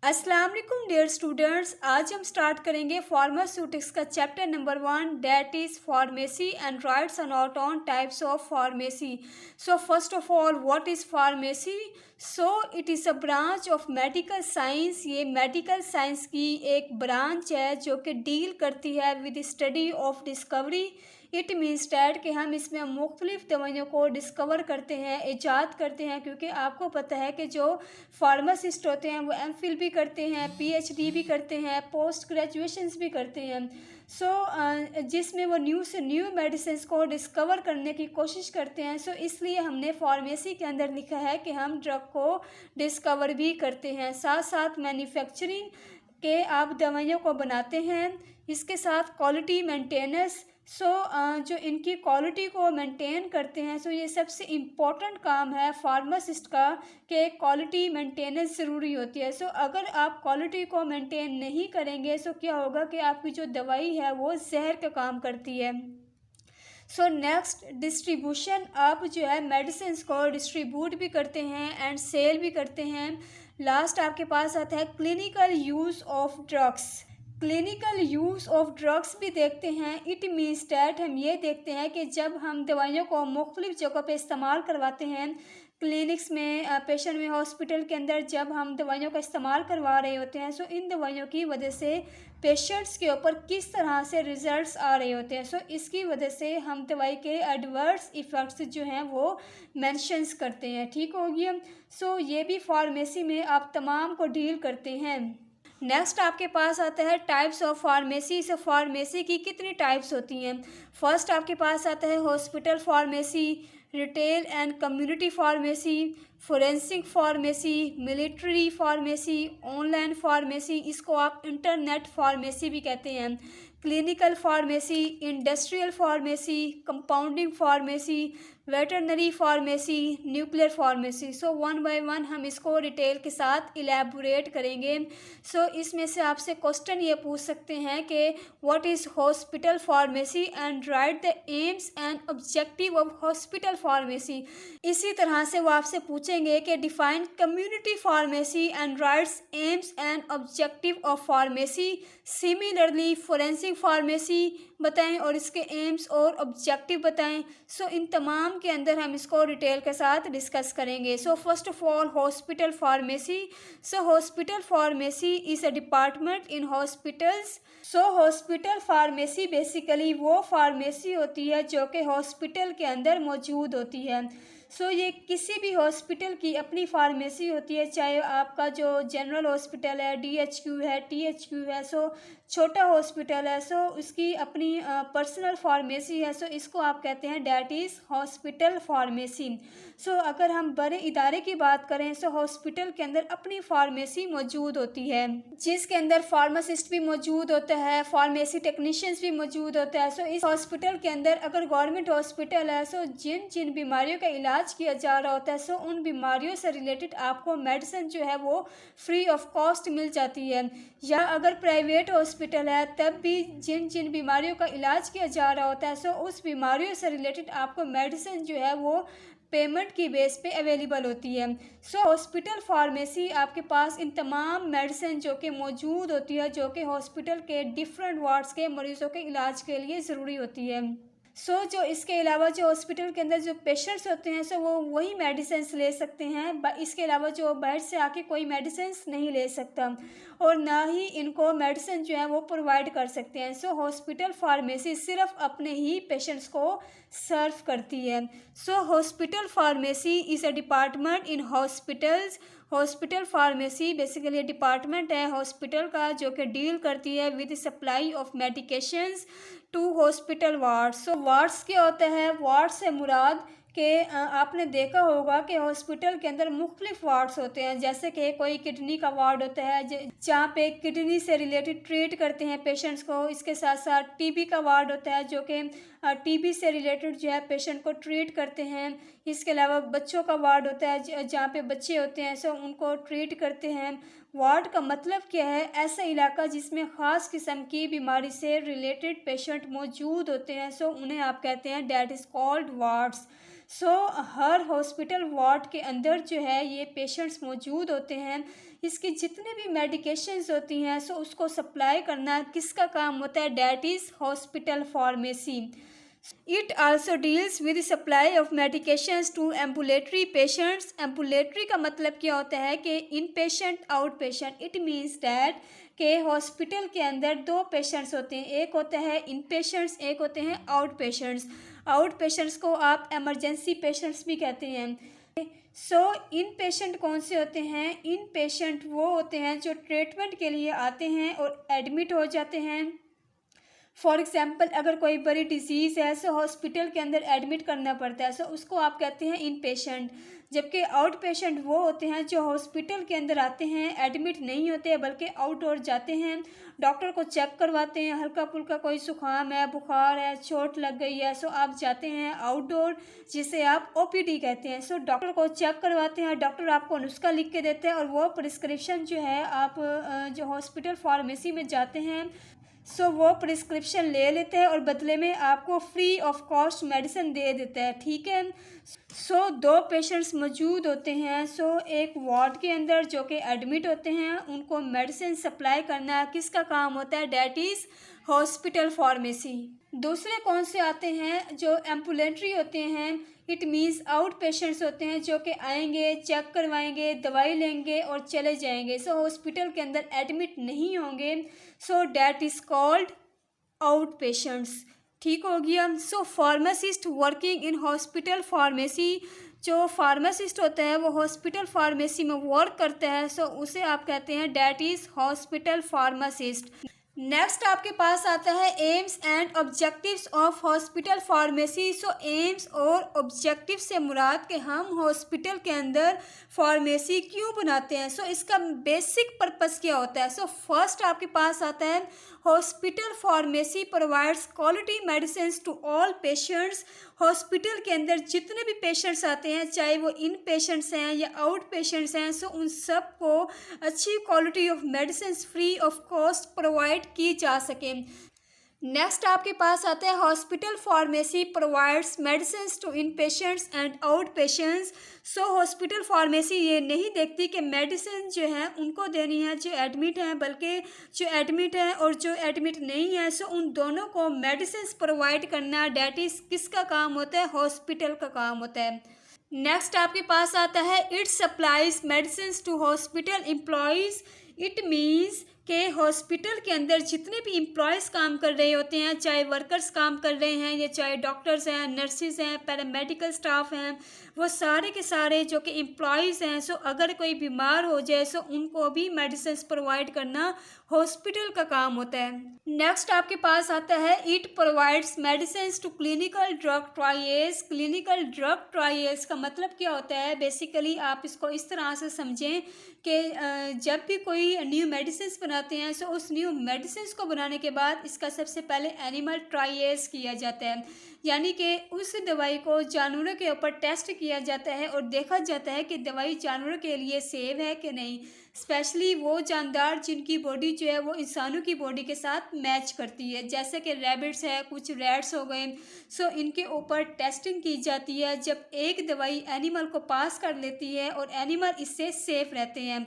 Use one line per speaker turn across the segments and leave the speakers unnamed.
अस्सलाम वालेकुम dear students. आज हम स्टार्ट करेंगे फार्मास्यूटिक्स का chapter number 1 that is pharmacy and rights and out on types of pharmacy. So first of all what is pharmacy? So it is a branch of medical science. ये medical science की एक branch है जो कि deal करती है with study of discovery. It means that कि हम इसमें मुख्तलिफ दवाइयों को डिस्कवर करते हैं, ईजाद करते हैं, क्योंकि आपको पता है कि जो फार्मासिस्ट होते हैं वो एमफिल भी करते हैं, पीएचडी भी करते हैं, पोस्ट ग्रेजुएशंस भी करते हैं। जिसमें वो न्यू से न्यू मेडिसिन को डिस्कवर करने की कोशिश करते हैं। इसलिए हमने फार्मेसी के अंदर लिखा है कि हम ड्रग को डिस्कवर भी करते हैं, साथ साथ मैन्युफैक्चरिंग के आप दवाइयों को बनाते हैं, इसके साथ क्वालिटी मेंटेनेंस। जो इनकी क्वालिटी को मेंटेन करते हैं, ये सबसे इम्पोर्टेंट काम है फार्मासिस्ट का कि क्वालिटी मेंटेनेंस ज़रूरी होती है। अगर आप क्वालिटी को मेंटेन नहीं करेंगे क्या होगा कि आपकी जो दवाई है वो जहर का काम करती है। नेक्स्ट डिस्ट्रीब्यूशन, आप जो है मेडिसिन को डिस्ट्रीब्यूट भी करते हैं एंड सेल भी करते हैं। लास्ट आपके पास आता है clinical use of drugs. Clinical use of drugs भी देखते हैं। इट मीन्स डैट हम ये देखते हैं कि जब हम दवाइयों को मुख्तलिफ जगहों पे इस्तेमाल करवाते हैं, क्लिनिक्स में, पेशेंट में, हॉस्पिटल के अंदर जब हम दवाइयों का इस्तेमाल करवा रहे होते हैं, इन दवाइयों की वजह से पेशेंट्स के ऊपर किस तरह से रिजल्ट्स आ रहे होते हैं। इसकी वजह से हम दवाई के एडवर्स इफ़ेक्ट्स जो हैं वो मेंशंस करते हैं। ठीक हो गया। ये भी फार्मेसी में आप तमाम को डील करते हैं। नेक्स्ट आपके पास आता है टाइप्स ऑफ फार्मेसी। फार्मेसी की कितनी टाइप्स होती हैं? फर्स्ट आपके पास आता है hospital pharmacy, retail and community pharmacy, forensic pharmacy, military pharmacy, online pharmacy, इसको आप इंटरनेट फार्मेसी भी कहते हैं, clinical pharmacy, industrial pharmacy, compounding pharmacy, veterinary pharmacy, nuclear pharmacy. One by one हम इसको डिटेल के साथ इलेबोरेट करेंगे। इसमें से आपसे क्वेश्चन ये पूछ सकते हैं कि what is hospital pharmacy and right the AIIMS and objective of hospital pharmacy. इसी तरह से वो आपसे पूछेंगे कि define community pharmacy and rights AIIMS and objective of pharmacy. Similarly forensic pharmacy बताएं और इसके एम्स और ऑब्जेक्टिव बताएं। इन तमाम के अंदर हम इसको डिटेल के साथ डिस्कस करेंगे। First of all hospital pharmacy. Hospital pharmacy is a department in hospitals. Hospital pharmacy basically वो फार्मेसी होती है जो कि हॉस्पिटल के अंदर मौजूद होती है। ये किसी भी हॉस्पिटल की अपनी फार्मेसी होती है, चाहे आपका जो जनरल हॉस्पिटल है, डीएचक्यू है, टीएचक्यू है, छोटा हॉस्पिटल है, उसकी अपनी पर्सनल फार्मेसी है। इसको आप कहते हैं डैट इज़ हॉस्पिटल फार्मेसी। अगर हम बड़े इदारे की बात करें हॉस्पिटल के अंदर अपनी फार्मेसी मौजूद होती है, जिसके अंदर फार्मासिस्ट भी मौजूद होता है, फार्मेसी टेक्नीशियंस भी मौजूद होता है। इस हॉस्पिटल के अंदर अगर गवर्नमेंट हॉस्पिटल है जिन जिन बीमारियों का इलाज किया जा रहा होता है उन बीमारियों से रिलेटेड आपको मेडिसिन जो है वो फ्री ऑफ कॉस्ट मिल जाती है। या अगर प्राइवेट हॉस्पिटल है तब भी जिन जिन बीमारियों का इलाज किया जा रहा होता है उस बीमारियों से रिलेटेड आपको मेडिसिन जो है वो पेमेंट की बेस पे अवेलेबल होती है। हॉस्पिटल फार्मेसी आपके पास इन तमाम मेडिसिन जो कि मौजूद होती है, जो कि हॉस्पिटल के डिफरेंट वार्ड्स के मरीज़ों के इलाज के लिए ज़रूरी होती है। जो इसके अलावा जो हॉस्पिटल के अंदर जो पेशेंट्स होते हैं वो वही मेडिसिन ले सकते हैं, इसके अलावा जो बाहर से आके कोई मेडिसिन नहीं ले सकता और ना ही इनको मेडिसिन जो है वो प्रोवाइड कर सकते हैं। हॉस्पिटल फार्मेसी सिर्फ अपने ही पेशेंट्स को सर्व करती है। Hospital pharmacy is a department in hospitals. Hospital pharmacy basically department है हॉस्पिटल का जो कि डील करती है with supply of medications to hospital wards. Wards क्या होता है? वार्ड से मुराद कि आपने देखा होगा कि हॉस्पिटल के अंदर मुख्तलिफ वार्ड्स होते हैं, जैसे कि कोई किडनी का वार्ड होता है जहाँ पे किडनी से रिलेटेड ट्रीट करते हैं पेशेंट्स को। इसके साथ साथ टीबी का वार्ड होता है जो कि टीबी से रिलेटेड जो है पेशेंट को ट्रीट करते हैं। इसके अलावा बच्चों का वार्ड होता है जहाँ पे बच्चे होते हैं उनको ट्रीट करते हैं। वार्ड का मतलब क्या है? ऐसा इलाका जिसमें ख़ास किस्म की बीमारी से रिलेटेड पेशेंट मौजूद होते हैं उन्हें आप कहते हैं that is called wards. So हर हॉस्पिटल वार्ड के अंदर जो है ये पेशेंट्स मौजूद होते हैं। इसकी जितने भी मेडिकेशंस होती हैं सो उसको सप्लाई करना किसका काम होता है, that is hospital pharmacy. It also deals with the supply of medications to ambulatory patients. Ambulatory का मतलब क्या होता है कि inpatient, outpatient. It means that के हॉस्पिटल के अंदर दो पेशेंट्स होते हैं, एक होता है इन पेशेंट्स, एक होते हैं आउट पेशेंट्स। आउट पेशेंट्स को आप एमरजेंसी पेशेंट्स भी कहते हैं। सो इन पेशेंट कौन से होते हैं, इन पेशेंट वो होते हैं जो ट्रीटमेंट के लिए आते हैं और एडमिट हो जाते हैं। फॉर एग्ज़ाम्पल अगर कोई बड़ी डिजीज़ है सो हॉस्पिटल के अंदर एडमिट करना पड़ता है, सो उसको आप कहते हैं इन पेशेंट। जबकि आउट पेशेंट वो होते हैं जो हॉस्पिटल के अंदर आते हैं, एडमिट नहीं होते बल्कि आउटडोर जाते हैं, डॉक्टर को चेक करवाते हैं, हल्का फुल्का कोई जुकाम है, बुखार है, चोट लग गई है, सो आप जाते हैं आउटडोर, जिसे आप ओपीडी कहते हैं। सो डॉक्टर को चेक करवाते हैं, डॉक्टर आपको नुस्खा लिख के देते हैं और वो प्रिस्क्रिप्शन जो है आप जो हॉस्पिटल फार्मेसी में जाते हैं सो वो प्रिस्क्रिप्शन ले लेते हैं और बदले में आपको फ्री ऑफ कॉस्ट मेडिसिन दे देता है, ठीक है। सो दो पेशेंट्स मौजूद होते हैं, सो एक वार्ड के अंदर जो कि एडमिट होते हैं, उनको मेडिसिन सप्लाई करना किसका काम होता है, डैट इज़ हॉस्पिटल फार्मेसी। दूसरे कौन से आते हैं जो एम्बुलेटरी होते हैं, इट मीन्स आउट पेशेंट्स होते हैं जो कि आएंगे, चेक करवाएंगे, दवाई लेंगे और चले जाएंगे। सो हॉस्पिटल के अंदर एडमिट नहीं होंगे, so that is called out patients, ठीक हो गया। So pharmacist working in hospital pharmacy, जो फार्मासिस्ट होता है वो हॉस्पिटल फार्मेसी में वर्क करता है, सो उसे आप कहते हैं that is hospital pharmacist. Next आपके पास आता है aims and objectives of hospital pharmacy. So AIIMS और ऑब्जेक्टिव से मुराद के हम हॉस्पिटल के अंदर फार्मेसी क्यों बनाते हैं, सो इसका बेसिक पर्पस क्या होता है। सो फर्स्ट आपके पास आता है hospital pharmacy provides quality medicine to all patients. Hospital के अंदर जितने भी पेशेंट्स आते हैं, चाहे वो इन पेशेंट्स हैं या आउट पेशेंट्स हैं, सो उन सब को अच्छी quality of medicine free of cost provide की जा सके। नेक्स्ट आपके पास आता है hospital pharmacy provides medicine to in patients and out patients. So hospital pharmacy ये नहीं देखती कि मेडिसिन जो है उनको देनी है जो एडमिट हैं, बल्कि जो एडमिट है और जो एडमिट नहीं है सो उन दोनों को मेडिसिन प्रोवाइड करना डैट इज़ किसका काम होता है, हॉस्पिटल का काम होता है। नेक्स्ट आपके पास आता है it supplies medicine to hospital employees. It means के हॉस्पिटल के अंदर जितने भी एम्प्लॉयज़ काम कर रहे होते हैं, चाहे वर्कर्स काम कर रहे हैं या चाहे डॉक्टर्स हैं, नर्सिस हैं, पैरामेडिकल स्टाफ हैं, वो सारे के सारे जो कि एम्प्लॉयज़ हैं, सो अगर कोई बीमार हो जाए सो उनको भी मेडिसिन प्रोवाइड करना हॉस्पिटल का काम होता है। नेक्स्ट आपके पास आता है it provides medicine to clinical drug trials. Clinical drug trials का मतलब क्या होता है, बेसिकली आप इसको इस तरह से समझें कि जब भी कोई न्यू मेडिसिन बनाते हैं सो उस न्यू मेडिसिन को बनाने के बाद इसका सबसे पहले एनिमल ट्रायल्स किया जाता है, यानी कि उस दवाई को जानवरों के ऊपर टेस्ट किया जाता है और देखा जाता है कि दवाई जानवरों के लिए सेफ है कि नहीं, स्पेशली वो जानदार जिनकी बॉडी जो है वो इंसानों की बॉडी के साथ मैच करती है, जैसे कि रैबिट्स है, कुछ रैट्स हो गए, सो इनके ऊपर टेस्टिंग की जाती है। जब एक दवाई एनिमल को पास कर लेती है और एनिमल इससे सेफ रहते हैं,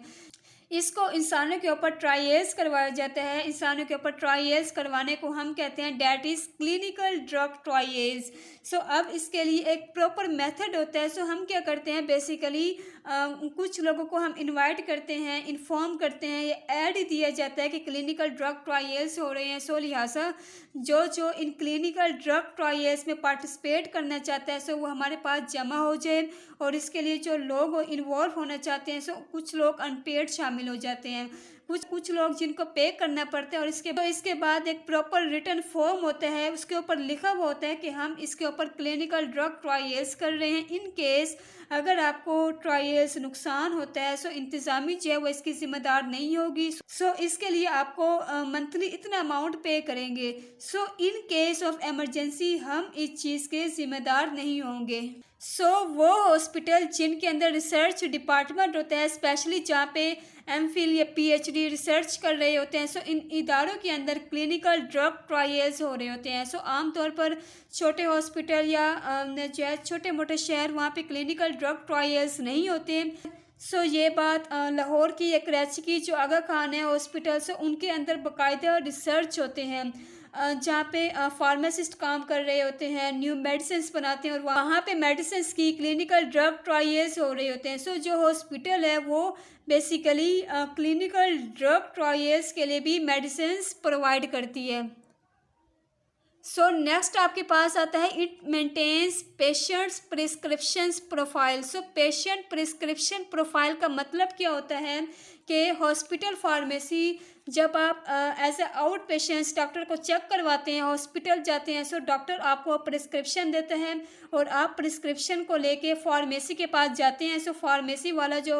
इसको इंसानों के ऊपर ट्रायल्स करवाया जाता है। इंसानों के ऊपर ट्रायल्स करवाने को हम कहते हैं that is clinical drug trials. So अब इसके लिए एक प्रॉपर मेथड होता है। सो हम क्या करते हैं, बेसिकली कुछ लोगों को हम इनवाइट करते हैं, इन्फॉर्म करते हैं, ये ऐड दिया जाता है कि क्लिनिकल ड्रग ट्रायल्स हो रहे हैं, सो लिहाजा जो इन क्लिनिकल ड्रग ट्रायल्स में पार्टिसिपेट करना चाहता है सो वो हमारे पास जमा हो जाए। और इसके लिए जो लोग इन्वॉल्व होना चाहते हैं सो कुछ लोग अनपेड शामिल हो जाते हैं, कुछ लोग जिनको पे करना पड़ता है, और इसके बाद एक प्रॉपर रिटन फॉर्म होता है, उसके ऊपर लिखा हुआ होता है कि हम इसके ऊपर क्लिनिकल ड्रग ट्रायल्स कर रहे हैं। इन केस अगर आपको ट्रायल्स नुकसान होता है सो इंतज़ामी जो है वो इसकी ज़िम्मेदार नहीं होगी, सो इसके लिए आपको मंथली इतना अमाउंट पे करेंगे। सो इन केस ऑफ एमरजेंसी हम इस चीज़ के ज़िम्मेदार नहीं होंगे। वो हॉस्पिटल जिनके अंदर रिसर्च डिपार्टमेंट होता है, स्पेशली जहाँ पे एमफिल या पीएचडी रिसर्च कर रहे होते हैं, इन इदारों के अंदर क्लिनिकल ड्रग ट्रायल्स हो रहे होते हैं। आमतौर पर छोटे हॉस्पिटल या जो है छोटे मोटे शहर, वहाँ पे क्लिनिकल ड्रग ट्रायल्स नहीं होते हैं। ये बात लाहौर की या कराची की जो आगा खान है हॉस्पिटल, उनके अंदर बाकायदा रिसर्च होते हैं, जहाँ पे फार्मासिस्ट काम कर रहे होते हैं, न्यू मेडिसिन बनाते हैं, और वहाँ पे मेडिसिन की क्लिनिकल ड्रग ट्रायल्स हो रहे होते हैं। जो हॉस्पिटल है वो बेसिकली क्लिनिकल ड्रग ट्रायल्स के लिए भी मेडिसिन प्रोवाइड करती है। नेक्स्ट आपके पास आता है it maintains patients prescriptions profile. Patient prescription profile का मतलब क्या होता है कि हॉस्पिटल फार्मेसी, जब आप as a out patients doctor को चेक करवाते हैं, हॉस्पिटल जाते हैं, डॉक्टर आपको प्रिस्क्रिप्शन देते हैं और आप प्रिस्क्रिप्शन को लेके फार्मेसी के पास जाते हैं। फार्मेसी वाला जो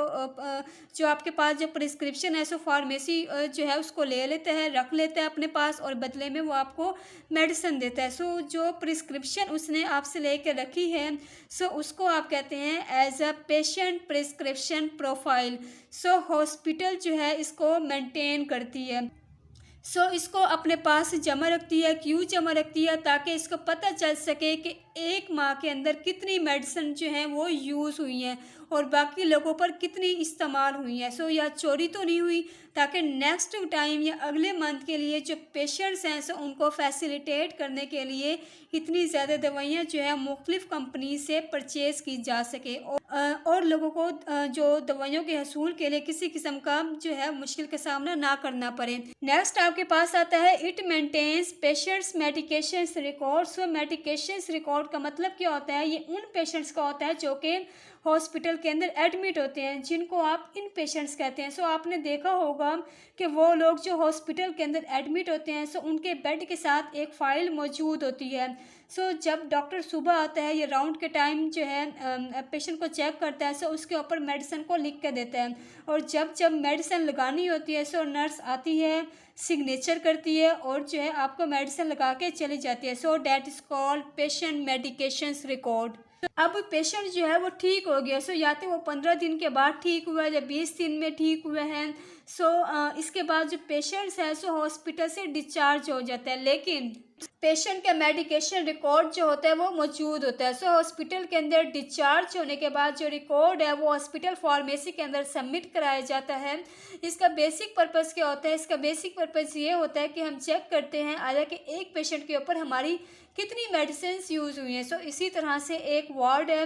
आपके पास जो प्रिस्क्रिप्शन है, फार्मेसी जो है उसको ले लेता है, रख लेता है अपने पास, और बदले में वो आपको मेडिसिन देता है। जो प्रिस्क्रिप्शन उसने आपसे लेके रखी है, उसको आप कहते हैं as a patient prescription profile. Hospital जो है इसको मेंटेन करती है, इसको अपने पास जमा रखती है। क्यों जमा रखती है? ताकि इसको पता चल सके कि एक माह के अंदर कितनी मेडिसिन जो हैं वो यूज़ हुई हैं और बाकी लोगों पर कितनी इस्तेमाल हुई हैं। या चोरी तो नहीं हुई, ताकि नेक्स्ट टाइम या अगले मंथ के लिए जो पेशेंट्स हैं उनको फैसिलिटेट करने के लिए इतनी ज़्यादा दवाइयाँ जो है मुख्तलिफ़ कंपनी से परचेज़ की जा सके, और लोगों को जो दवाइयों के हसूल के लिए किसी किस्म का जो है मुश्किल का सामना ना करना पड़े। नेक्स्ट आपके पास आता है it maintains patients medications record. Medications record का मतलब क्या होता है? ये उन पेशेंट्स का होता है जो कि हॉस्पिटल के अंदर एडमिट होते हैं, जिनको आप इन पेशेंट्स कहते हैं। आपने देखा होगा कि वो लोग जो हॉस्पिटल के अंदर एडमिट होते हैं, उनके बेड के साथ एक फ़ाइल मौजूद होती है। जब डॉक्टर सुबह आता है या राउंड के टाइम जो है पेशेंट को चेक करता है, उसके ऊपर मेडिसिन को लिख के देता है, और जब मेडिसिन लगानी होती है, नर्स आती है, सिग्नेचर करती है, और जो है आपको मेडिसिन लगा के चली जाती है। That is called patient medications record. अब पेशेंट जो है वो ठीक हो गया, या तो वो 15 दिन के बाद ठीक हुआ या 20 दिन में ठीक हुए हैं। इसके बाद जो पेशेंट्स है हॉस्पिटल से डिस्चार्ज हो जाता है, लेकिन पेशेंट का मेडिकेशन रिकॉर्ड जो होता है वो मौजूद होता है। हॉस्पिटल के अंदर डिस्चार्ज होने के बाद जो रिकॉर्ड है वो हॉस्पिटल फार्मेसी के अंदर सबमिट कराया जाता है। इसका बेसिक पर्पस क्या होता है? इसका बेसिक पर्पस ये होता है कि हम चेक करते हैं आया कि एक पेशेंट के ऊपर हमारी कितनी मेडिसिन यूज़ हुई हैं। इसी तरह से एक वार्ड है,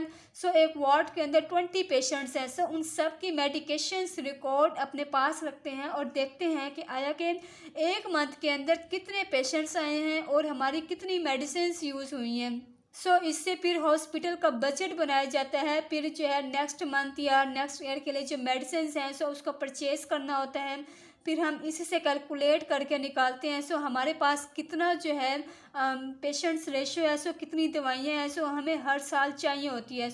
एक वार्ड के अंदर 20 पेशेंट्स हैं। उन सब की मेडिकेशंस रिकॉर्ड अपने पास रखते हैं और देखते हैं कि आया कि एक मंथ के अंदर कितने पेशेंट्स आए हैं और हमारी कितनी मेडिसिन यूज़ हुई हैं। इससे फिर हॉस्पिटल का बजट बनाया जाता है। फिर जो है नेक्स्ट मंथ या नेक्स्ट ईयर के लिए जो मेडिसिन हैं उसको परचेज़ करना होता है। फिर हम इसी से कैलकुलेट करके निकालते हैं हमारे पास कितना जो है पेशेंट्स रेशियो है, कितनी दवाइयाँ हैं हमें हर साल चाहिए होती है।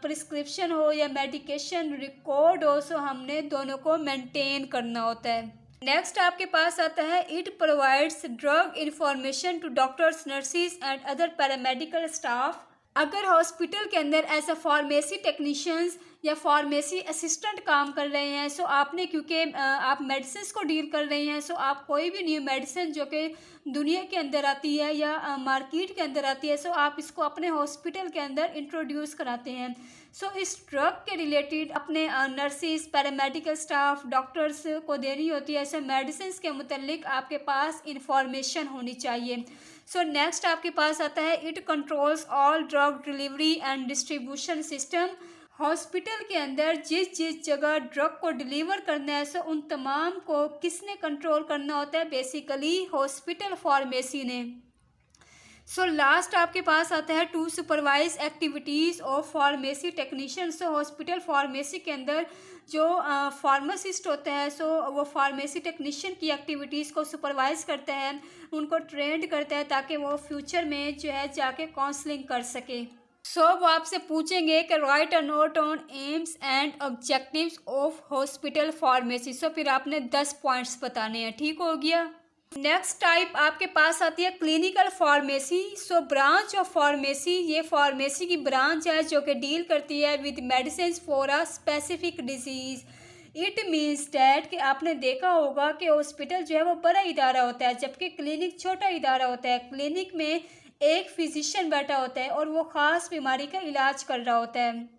प्रिस्क्रिप्शन हो या मेडिकेशन रिकॉर्ड हो, हमने दोनों को मेंटेन करना होता है। नेक्स्ट आपके पास आता है it provides drug information to doctors, nurses and other paramedical staff. अगर हॉस्पिटल के अंदर ऐसा फार्मेसी टेक्नीशियंस या फार्मेसी असिस्टेंट काम कर रहे हैं, आपने क्योंकि आप मेडिसिन को डील कर रहे हैं, आप कोई भी न्यू मेडिसिन जो कि दुनिया के अंदर आती है या मार्केट के अंदर आती है, आप इसको अपने हॉस्पिटल के अंदर इंट्रोड्यूस कराते हैं। इस ड्रग के रिलेटेड अपने नर्सिस, पैरामेडिकल स्टाफ, डॉक्टर्स को देनी होती है। मेडिसिन के मुतल्लिक आपके पास इंफॉर्मेशन होनी चाहिए। नेक्स्ट आपके पास आता है it controls all drug delivery and distribution system. Hospital के अंदर जिस जगह ड्रग को डिलीवर करना है उन तमाम को किसने कंट्रोल करना होता है? बेसिकली हॉस्पिटल फार्मेसी ने। लास्ट आपके पास आता है to supervise activities of pharmacy technician. Hospital pharmacy के अंदर जो फार्मासिस्ट होता है वो फार्मेसी टेक्नीशियन की एक्टिविटीज़ को सुपरवाइज करता है, उनको ट्रेंड करता है ताकि वो फ्यूचर में जो है जाके काउंसलिंग कर सके। वो आपसे पूछेंगे कि right a note on AIIMS and objectives of hospital pharmacy. फिर आपने 10 पॉइंट्स बताने हैं, ठीक हो गया। नेक्स्ट टाइप आपके पास आती है clinical pharmacy. So branch of pharmacy, ये फार्मेसी की ब्रांच है जो कि डील करती है with medicine for a specific disease. It means that कि आपने देखा होगा कि हॉस्पिटल जो है वो बड़ा इदारा होता है, जबकि क्लिनिक छोटा इदारा होता है। क्लिनिक में एक फिजिशियन बैठा होता है और वो ख़ास बीमारी का इलाज कर रहा होता है।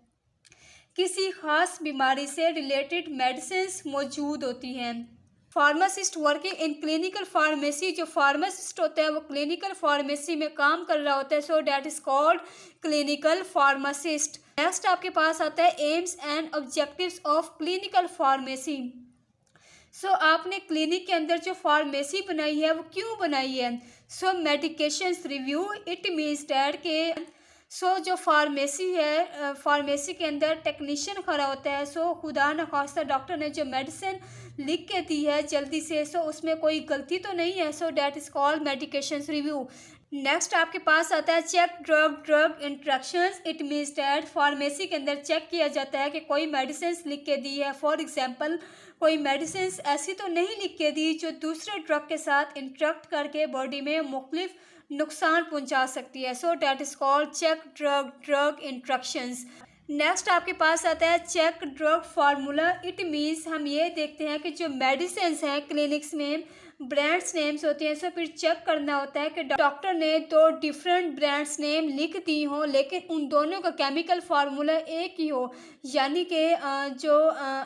किसी ख़ास बीमारी से रिलेटेड मेडिसिन्स मौजूद होती हैं। Pharmacist working in clinical pharmacy, जो फार्मासिस्ट होता है वो क्लिनिकल फार्मेसी में काम कर रहा होता है। So that is called clinical pharmacist. Next आपके पास आता है aims and objectives of clinical pharmacy. So आपने क्लिनिक के अंदर जो फार्मेसी बनाई है वो क्यों बनाई है? So medications review, it means that के जो फार्मेसी है, फार्मेसी के अंदर टेक्नीशियन खड़ा होता है। खुदा न खास्ता डॉक्टर ने जो मेडिसिन लिख के दी है जल्दी से, उसमें कोई गलती तो नहीं है। So that is called medications review. Next आपके पास आता है check drug interactions. It means that pharmacy के अंदर चेक किया जाता है कि कोई मेडिसिन लिख के दी है। फॉर एग्जांपल कोई मेडिसिन ऐसी तो नहीं लिख के दी जो दूसरे ड्रग के साथ इंट्रैक्ट करके बॉडी में मुख्तलिफ नुकसान पहुंचा सकती है। So that is called check drug interactions. Next आपके पास आता है check drug formula. It means हम ये देखते हैं कि जो मेडिसिन हैं क्लिनिक्स में ब्रांड्स नेम्स होती हैं, फिर चेक करना होता है कि डॉक्टर ने दो डिफरेंट ब्रांड्स नेम लिख दी हों लेकिन उन दोनों का केमिकल फार्मूला एक ही हो, यानी कि जो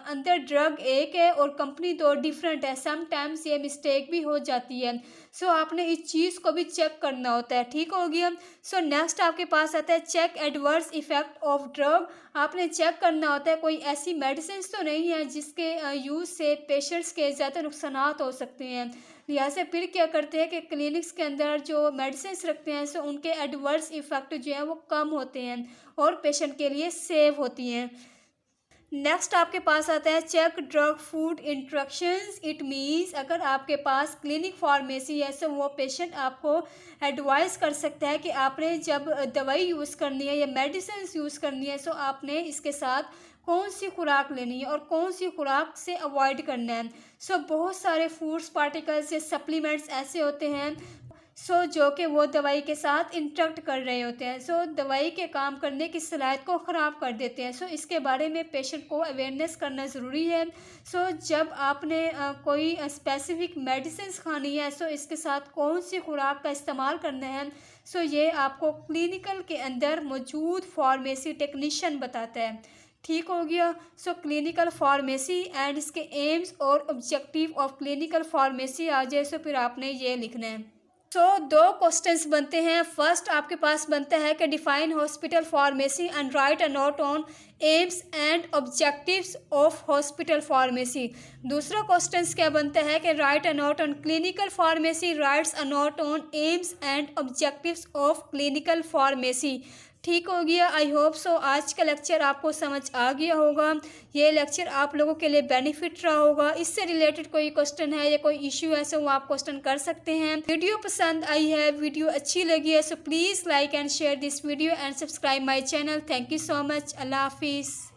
अंदर ड्रग एक है और कंपनी दो डिफरेंट है। समटाइम्स ये मिस्टेक भी हो जाती है। आपने इस चीज़ को भी चेक करना होता है। ठीक हो गया। नेक्स्ट आपके पास आता है check adverse effect of drug. आपने चेक करना होता है कोई ऐसी मेडिसिन तो नहीं है जिसके यूज़ से पेशेंट्स के ज़्यादा नुकसान हो सकते हैं। लिहाजा फिर क्या करते हैं कि क्लिनिक्स के अंदर जो मेडिसिन रखते हैं उनके एडवर्स इफेक्ट जो है वो कम होते हैं और पेशेंट के लिए सेव होती हैं। नेक्स्ट आपके पास आता है check drug food interactions. It means अगर आपके पास क्लिनिक फार्मेसी है वो पेशेंट आपको एडवाइस कर सकता है कि आपने जब दवाई यूज़ करनी है या मेडिसिन यूज़ करनी है आपने इसके साथ कौन सी खुराक लेनी है और कौन सी खुराक से अवॉइड करना है। बहुत सारे फूड्स पार्टिकल्स या सप्लीमेंट्स ऐसे होते हैं जो कि वो दवाई के साथ इंटरेक्ट कर रहे होते हैं। दवाई के काम करने की सलाहियत को ख़राब कर देते हैं। इसके बारे में पेशेंट को अवेयरनेस करना ज़रूरी है। जब आपने कोई स्पेसिफिक मेडिसिन खानी है इसके साथ कौन सी खुराक का इस्तेमाल करना है ये आपको क्लिनिकल के अंदर मौजूद फार्मेसी टेक्नीशियन बताता है। ठीक हो गया। क्लिनिकल फार्मेसी एंड इसके एम्स और ऑब्जेक्टिव ऑफ क्लिनिकल फार्मेसी आ जाए फिर आपने ये लिखना है। दो क्वेश्चंस बनते हैं। फर्स्ट आपके पास बनता है कि define hospital pharmacy and right a note on AIIMS and objectives of hospital pharmacy. दूसरा क्वेश्चंस क्या बनता है कि right a note on clinical pharmacy, rights a note on AIIMS and objectives of clinical pharmacy. ठीक हो गया। I hope आज का लेक्चर आपको समझ आ गया होगा। ये लेक्चर आप लोगों के लिए बेनिफिट रहा होगा। इससे रिलेटेड कोई क्वेश्चन है या कोई इश्यू है वो आप क्वेश्चन कर सकते हैं। वीडियो पसंद आई है, वीडियो अच्छी लगी है please like and share this video and subscribe my channel. Thank you so much. अल्लाह हाफिज़।